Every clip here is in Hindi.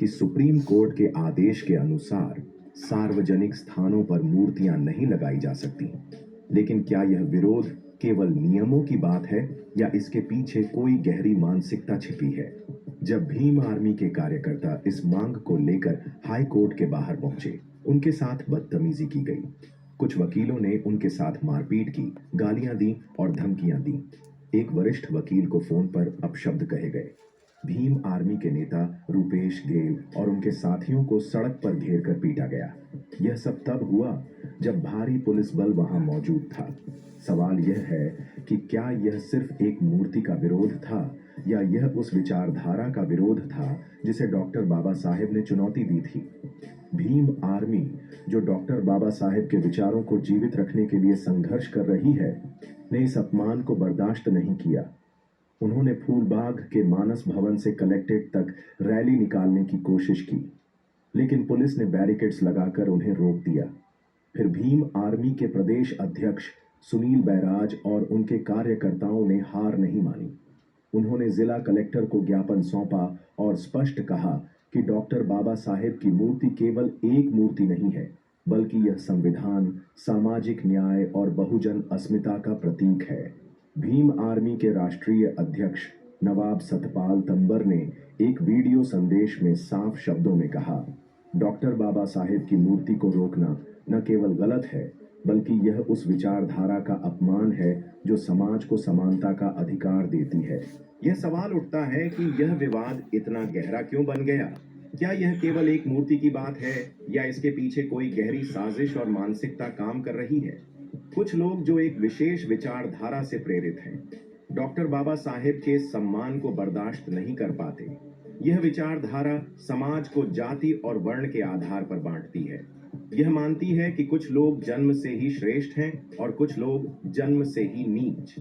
कि सुप्रीम कोर्ट के आदेश के अनुसार सार्वजनिक स्थानों पर मूर्तियां नहीं लगाई जा सकती। लेकिन क्या यह विरोध केवल नियमों की बात है या इसके पीछे कोई गहरी मानसिकता छिपी है? जब भीम आर्मी के कार्यकर्ता इस मांग को लेकर हाई कोर्ट के बाहर पहुंचे, उनके साथ बदतमीजी की गई। कुछ वकीलों ने उनके साथ मारपीट की, गालियां दी और धमकियां दी। एक वरिष्ठ वकील को फोन पर अपशब्द कहे गए। भीम आर्मी के नेता रूपेश गेल और उनके साथियों को सड़क पर घेर कर पीटा गया। यह सब तब हुआ जब भारी पुलिस बल वहां मौजूद था। सवाल यह है कि क्या यह सिर्फ एक मूर्ति का विरोध था या यह उस विचारधारा का विरोध था जिसे डॉक्टर बाबा साहेब ने चुनौती दी थी। भीम आर्मी, जो डॉक्टर बाबा साहेब के विचारों को जीवित रखने के लिए संघर्ष कर रही है, ने इस अपमान को बर्दाश्त नहीं किया। उन्होंने फूलबाग के मानस भवन से कलेक्ट्रेट तक रैली निकालने की कोशिश की, लेकिन पुलिस ने बैरिकेड्स लगाकर उन्हें रोक दिया। फिर भीम आर्मी के प्रदेश अध्यक्ष सुनील बैराज और उनके कार्यकर्ताओं ने हार नहीं मानी। उन्होंने जिला कलेक्टर को ज्ञापन सौंपा और स्पष्ट कहा कि डॉक्टर बाबा साहेब की मूर्ति केवल एक मूर्ति नहीं है, बल्कि यह संविधान, सामाजिक न्याय और बहुजन अस्मिता का प्रतीक है। भीम आर्मी के राष्ट्रीय अध्यक्ष नवाब सतपाल तंबर ने एक वीडियो संदेश में साफ शब्दों में कहा, डॉक्टर बाबा साहेब की मूर्ति को रोकना न केवल गलत है, बल्कि यह उस विचारधारा का अपमान है जो समाज को समानता का अधिकार देती है। यह सवाल उठता है कि यह विवाद इतना गहरा क्यों बन गया? क्या यह केवल एक मूर्ति की बात है या इसके पीछे कोई गहरी साजिश और मानसिकता काम कर रही है? कुछ लोग जो एक विशेष विचारधारा से प्रेरित हैं, डॉक्टर बाबा साहेब के सम्मान को बर्दाश्त नहीं कर पाते। यह विचारधारा समाज को जाति और वर्ण के आधार पर बांटती है। यह मानती है कि कुछ लोग जन्म से ही श्रेष्ठ हैं और कुछ लोग जन्म से ही नीच।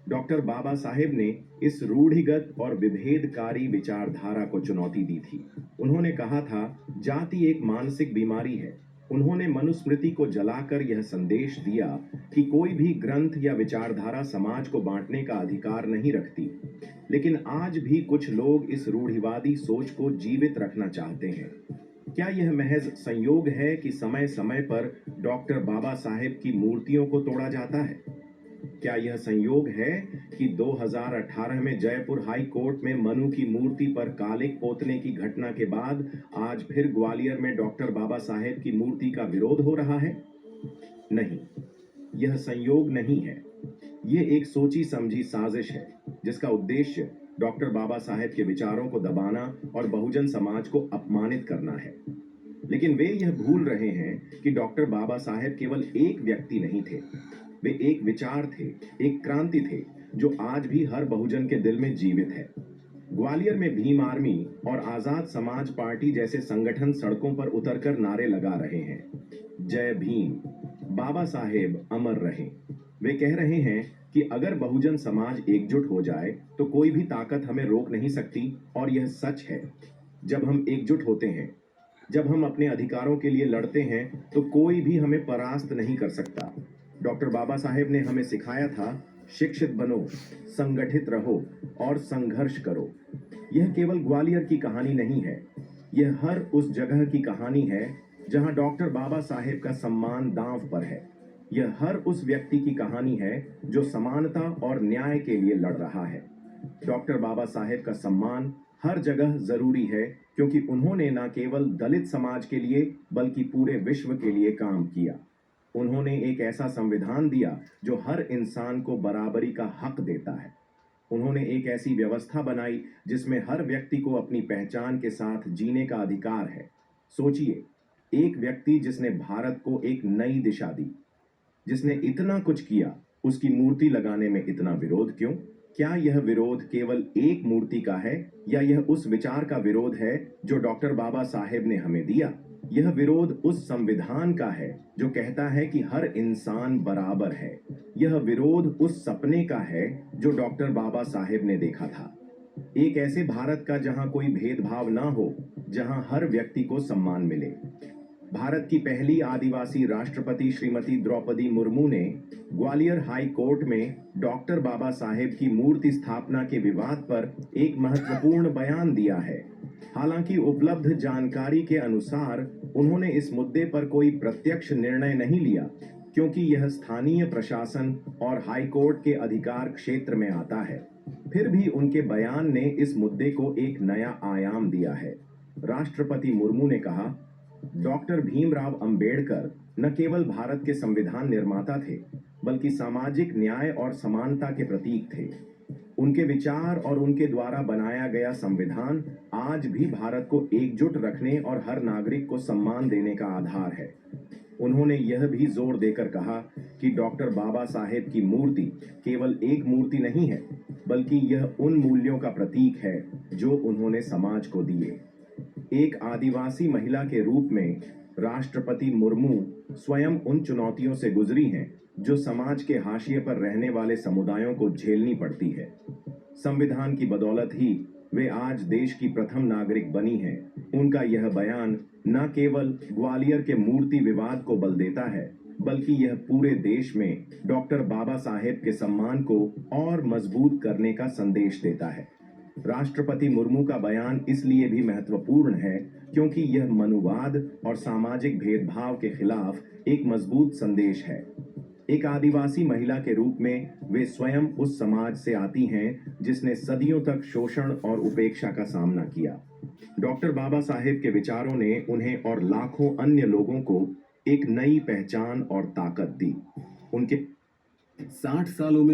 डॉक्टर बाबा साहेब ने इस रूढ़िगत और विभेदकारी विचारधारा को चुनौती दी थी। उन्होंने कहा था, जाति एक मानसिक बीमारी है। उन्होंने मनुस्मृति को जलाकर यह संदेश दिया कि कोई भी ग्रंथ या विचारधारा समाज को बांटने का अधिकार नहीं रखती। लेकिन आज भी कुछ लोग इस रूढ़िवादी सोच को जीवित रखना चाहते हैं। क्या यह महज संयोग है कि समय समय पर डॉक्टर बाबा साहेब की मूर्तियों को तोड़ा जाता है? क्या यह संयोग है कि 2018 में जयपुर हाई कोर्ट में मनु की मूर्ति पर कालिक पोतने की घटना के बाद आज फिर ग्वालियर में डॉक्टर बाबा साहेब की मूर्ति का विरोध हो रहा है? नहीं, यह संयोग नहीं है। यह एक सोची समझी साजिश है जिसका उद्देश्य डॉक्टर बाबा साहेब के विचारों को दबाना और बहुजन समाज को अपमानित करना है। लेकिन वे यह भूल रहे हैं कि डॉक्टर बाबा साहेब केवल एक व्यक्ति नहीं थे। वे एक विचार थे, एक क्रांति थे जो आज भी हर बहुजन के दिल में जीवित है। ग्वालियर में भीम आर्मी और आजाद समाज पार्टी जैसे संगठन सड़कों पर उतरकर नारे लगा रहे हैं, जय भीम, बाबा साहेब अमर रहें। वे कह रहे हैं कि अगर बहुजन समाज एकजुट हो जाए तो कोई भी ताकत हमें रोक नहीं सकती। और यह सच है। जब हम एकजुट होते हैं, जब हम अपने अधिकारों के लिए लड़ते हैं, तो कोई भी हमें परास्त नहीं कर सकता। डॉक्टर बाबा साहेब ने हमें सिखाया था, शिक्षित बनो, संगठित रहो और संघर्ष करो। यह केवल ग्वालियर की कहानी नहीं है, यह हर उस जगह की कहानी है जहां डॉक्टर बाबा साहेब का सम्मान दांव पर है। यह हर उस व्यक्ति की कहानी है जो समानता और न्याय के लिए लड़ रहा है। डॉक्टर बाबा साहेब का सम्मान हर जगह जरूरी है, क्योंकि उन्होंने न केवल दलित समाज के लिए बल्कि पूरे विश्व के लिए काम किया। उन्होंने एक ऐसा संविधान दिया जो हर इंसान को बराबरी का हक देता है। उन्होंने एक ऐसी व्यवस्था बनाई जिसमें हर व्यक्ति को अपनी पहचान के साथ जीने का अधिकार है। सोचिए, एक व्यक्ति जिसने भारत को एक नई दिशा दी, जिसने इतना कुछ किया, उसकी मूर्ति लगाने में इतना विरोध क्यों? क्या यह विरोध केवल एक मूर्ति का है या यह उस विचार का विरोध है जो डॉक्टर बाबा साहेब ने हमें दिया? यह विरोध उस संविधान का है जो कहता है कि हर इंसान बराबर है। यह विरोध उस सपने का है जो डॉक्टर बाबा साहेब ने देखा था, एक ऐसे भारत का जहां कोई भेदभाव ना हो, जहां हर व्यक्ति को सम्मान मिले। भारत की पहली आदिवासी राष्ट्रपति श्रीमती द्रौपदी मुर्मू ने ग्वालियर हाई कोर्ट में डॉक्टर बाबा साहेब की मूर्ति स्थापना के विवाद पर एक महत्वपूर्ण बयान दिया है। हालांकि उपलब्ध जानकारी के अनुसार उन्होंने इस मुद्दे पर कोई प्रत्यक्ष निर्णय नहीं लिया, क्योंकि यह स्थानीय प्रशासन और हाई कोर्ट के अधिकार क्षेत्र में आता है। फिर भी उनके बयान ने इस मुद्दे को एक नया आयाम दिया है। राष्ट्रपति मुर्मू ने कहा, डॉक्टर भीमराव अंबेडकर न केवल भारत के संविधान निर्माता थे, बल्कि सामाजिक न्याय और समानता के प्रतीक थे। उनके विचार और उनके द्वारा बनाया गया संविधान आज भी भारत को एकजुट रखने और हर नागरिक को सम्मान देने का आधार है। उन्होंने यह भी जोर देकर कहा कि डॉक्टर बाबा साहेब की मूर्ति केवल एक मूर्ति नहीं है, बल्कि यह उन मूल्यों का प्रतीक है जो उन्होंने समाज को दिए। एक आदिवासी महिला के रूप में राष्ट्रपति मुर्मू स्वयं उन चुनौतियों से गुजरी हैं जो समाज के हाशिए पर रहने वाले समुदायों को झेलनी पड़ती है। संविधान की बदौलत ही वे आज देश की प्रथम नागरिक बनी हैं। उनका यह बयान न केवल ग्वालियर के मूर्ति विवाद को बल देता है, बल्कि यह पूरे देश में डॉक्टर बाबा साहेब के सम्मान को और मजबूत करने का संदेश देता है। राष्ट्रपति मुर्मू का बयान इसलिए भी महत्वपूर्ण है क्योंकि यह मनुवाद और सामाजिक भेदभाव के खिलाफ एक मजबूत संदेश है। एक आदिवासी महिला के रूप में वे स्वयं उस समाज से आती हैं जिसने सदियों तक शोषण और उपेक्षा का सामना किया। डॉक्टर बाबा साहेब के विचारों ने उन्हें और लाखों अन्य लोगों को एक नई पहचान और ताकत दी। उनके 60 सालों में